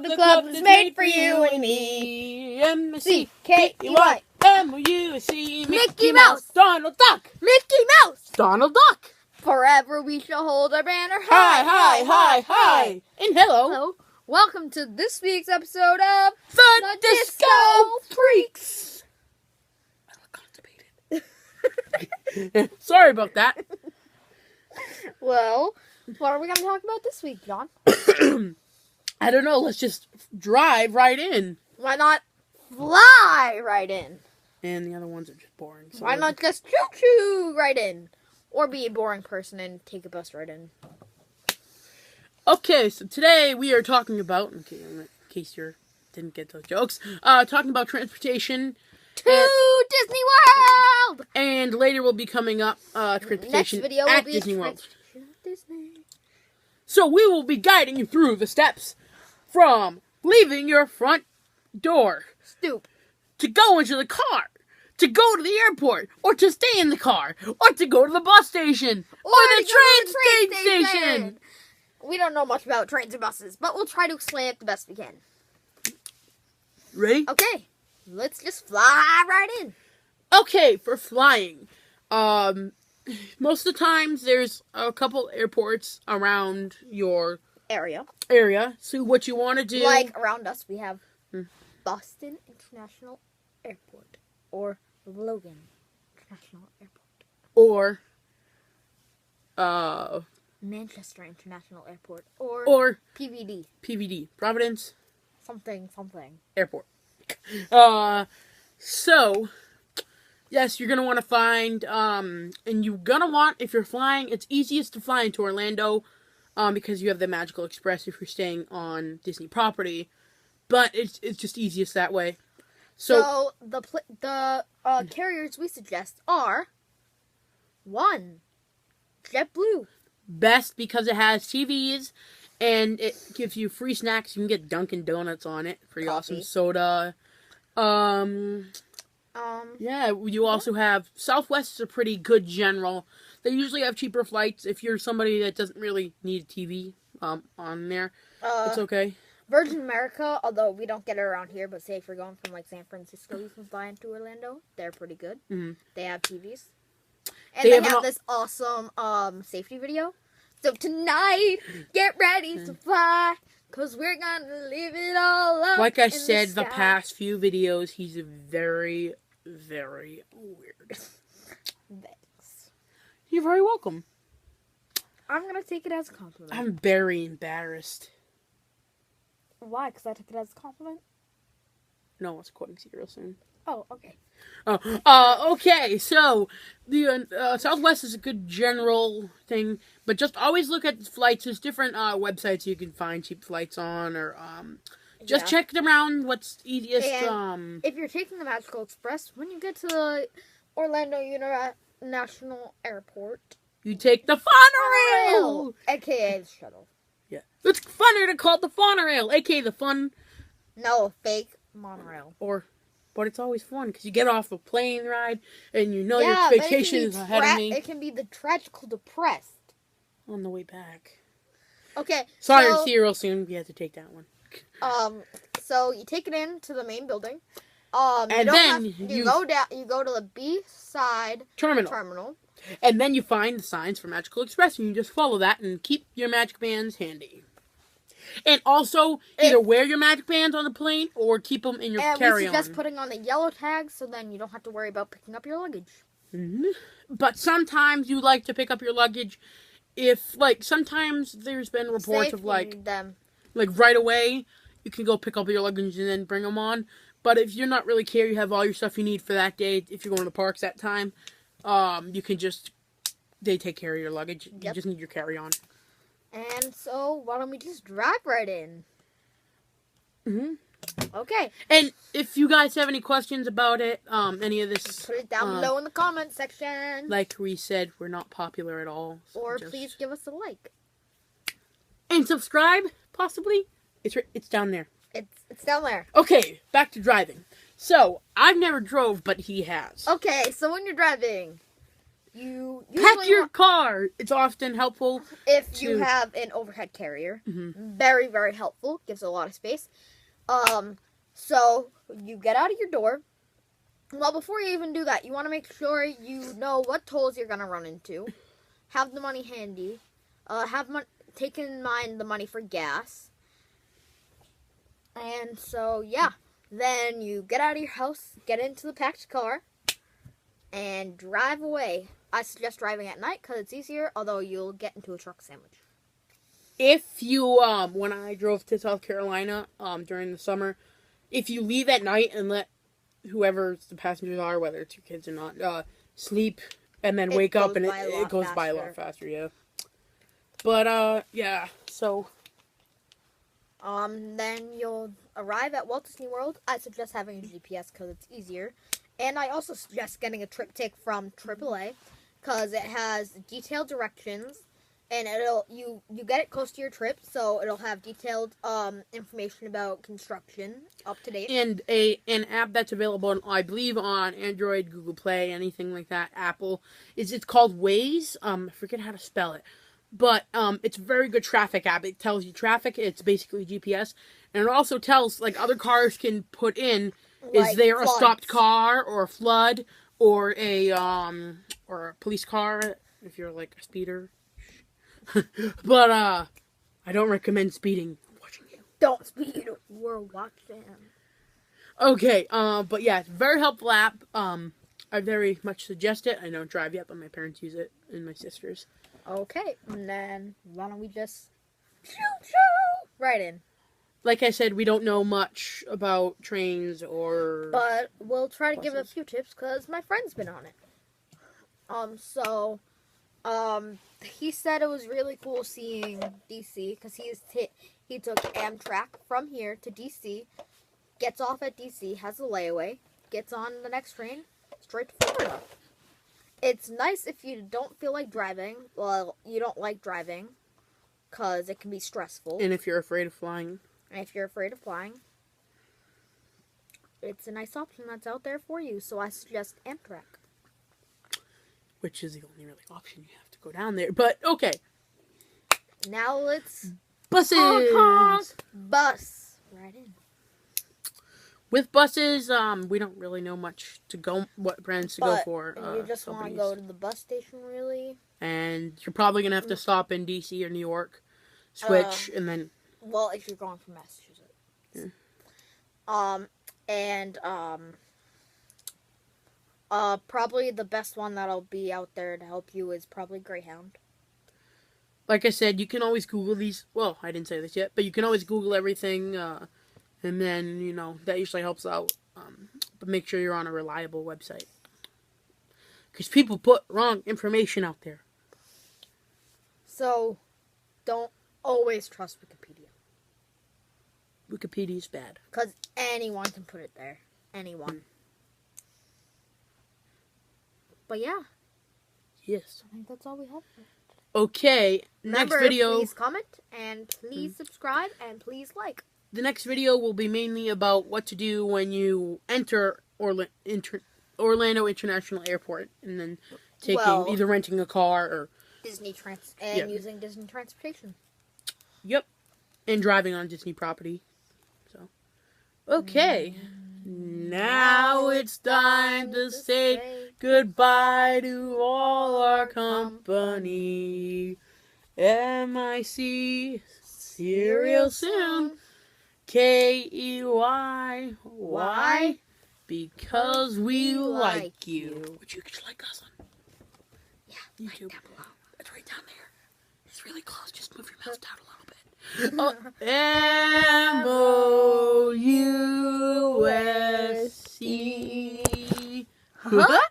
the club is made for you and me. M-C-K-E-Y-M-O-U-S-E. Mickey Mouse. Donald Duck. Mickey Mouse. Donald Duck. Forever we shall hold our banner Hi, hi, hi, hi. And hello. Hello. Welcome to this week's episode of The Disco Freaks. I look constipated. Sorry about that. Well, what are we going to talk about this week, John? I don't know. Let's just drive right in. Why not fly right in? And the other ones are just boring. So Why not just choo-choo right in? Or be a boring person and take a bus right in. Okay, so today we are talking about, in case you didn't get those jokes, talking about transportation. To Disney World! And later we'll be coming up, transportation Next video will at be Disney World. Disney. So we will be guiding you through the steps from leaving your front door, Stoop. to go into the car, to go to the airport, or to stay in the car, or to go to the bus station, or the train station. We don't know much about trains or buses, but we'll try to explain it the best we can. Ready? Okay, let's just fly right in. Okay, for flying. Most of the times there's a couple airports around your Area. So what you want to do... Like around us, we have Boston International Airport or Logan International Airport. Or... Manchester International Airport or PVD. PVD. Providence Something. Airport. So... Yes, you're going to want to find, and you're going to want, if you're flying, it's easiest to fly into Orlando, because you have the Magical Express if you're staying on Disney property, but it's just easiest that way. So the carriers we suggest are 1. JetBlue. Best because it has TVs, and it gives you free snacks. You can get Dunkin' Donuts on it, pretty awesome soda. Yeah, you also have... Southwest is a pretty good general. They usually have cheaper flights. If you're somebody that doesn't really need a TV on there, it's okay. Virgin America, although we don't get it around here, but say if you're going from like San Francisco, you can fly into Orlando. They're pretty good. Mm-hmm. They have TVs. And they have this awesome safety video. So tonight, get ready to fly, because we're going to live it all up. Like I said, the past few videos, he's very... very weird. Thanks. You're very welcome. I'm going to take it as a compliment. I'm very embarrassed. Why? Because I took it as a compliment? No, I was quoting Serial soon. Oh, okay. Okay, so the Southwest is a good general thing, but just always look at flights. There's different websites you can find cheap flights on, or just check around what's easiest. And if you're taking the Magical Express, when you get to the Orlando International Airport, you take the Fun-A-Rail, aka the shuttle. Yeah, it's funner to call it the Fun-A-Rail, aka the fun. No, fake monorail. But it's always fun because you get off a plane ride and you know your vacation is ahead of me. It can be the tragical depressed on the way back. Okay. Sorry, Serial soon. We have to take that one. So you take it into the main building. And then you go down. You go to the B-side terminal. And then you find the signs for Magical Express, and you just follow that and keep your magic bands handy. And also, either wear your magic bands on the plane or keep them in your carry-on. And we suggest putting on the yellow tags so then you don't have to worry about picking up your luggage. Mm-hmm. But sometimes you like to pick up your luggage if, sometimes there's been reports of, right away, you can go pick up your luggage and then bring them on. But if you're not really care, you have all your stuff you need for that day, if you're going to the parks that time, you can they take care of your luggage. Yep. You just need your carry-on. And so, why don't we just drive right in? Mm-hmm. Okay. And if you guys have any questions about it, any of this... Put it down below in the comment section. Like we said, we're not popular at all. So or please give us a like. And subscribe, possibly. It's down there. It's down there. Okay, back to driving. So, I've never drove, but he has. Okay, so when you're driving, you pack your car. It's often helpful if you have an overhead carrier. Very, very helpful. Gives a lot of space. So you get out of your door. Well, before you even do that, you want to make sure you know what tolls you're gonna run into. Have the money handy. Take in mind the money for gas. And so yeah, then you get out of your house, get into the packed car, and drive away. I suggest driving at night because it's easier, although you'll get into a truck sandwich. If you, when I drove to South Carolina, during the summer, if you leave at night and let whoever the passengers are, whether it's your kids or not, sleep and then wake up and it goes by a lot faster, yeah. But, yeah, so. Then you'll arrive at Walt Disney World. I suggest having a GPS because it's easier. And I also suggest getting a TripTik from AAA because it has detailed directions and you get it close to your trip, so it'll have detailed information about construction up to date. And an app that's available, I believe, on Android, Google Play, anything like that, Apple, it's called Waze. I forget how to spell it. But it's a very good traffic app. It tells you traffic. It's basically GPS. And it also tells, like, other cars can put in, like, is there floods. A stopped car or a flood or a police car if you're, like, a speeder. But, I don't recommend speeding. I'm watching you. Don't speed. We're watching. Okay, but yeah, it's a very helpful app. I very much suggest it. I don't drive yet, but my parents use it and my sisters. Okay, and then why don't we just right in. Like I said, we don't know much about trains or but we'll try to buses. give a few tips because my friend's been on it. He said it was really cool seeing DC because he took Amtrak from here to DC, gets off at DC, has a layaway, gets on the next train straight to Florida. It's nice if you don't feel like driving. Well, you don't like driving because it can be stressful. And if you're afraid of flying. It's a nice option that's out there for you. So I suggest Amtrak. Which is the only really option you have to go down there. But, okay. Now let's... Buses! Honk, honk. Bus. Right in. With buses, we don't really know what brands to go for. You just want to go to the bus station, really. And you're probably going to have to stop in D.C. or New York, switch, and then... Well, if you're going from Massachusetts. Yeah. Probably the best one that'll be out there to help you is probably Greyhound. Like I said, you can always Google these. Well, I didn't say this yet, but you can always Google everything, and then, that usually helps out. But make sure you're on a reliable website. Because people put wrong information out there. So, don't always trust Wikipedia. Wikipedia's bad. Because anyone can put it there. Anyone. But yeah. Yes. I think that's all we have for today. Okay. Remember, next video. Please comment and please subscribe and please like. The next video will be mainly about what to do when you enter Orlando International Airport and then either renting a car or using Disney transportation. Yep. And driving on Disney property. So, okay. Now it's time to say goodbye to all our company. MIC, see you real soon. KEY, why? Because we like you. Which you can like us on YouTube. Like that's right down there. It's really close. Just move your mouse down a little bit. MOUSC.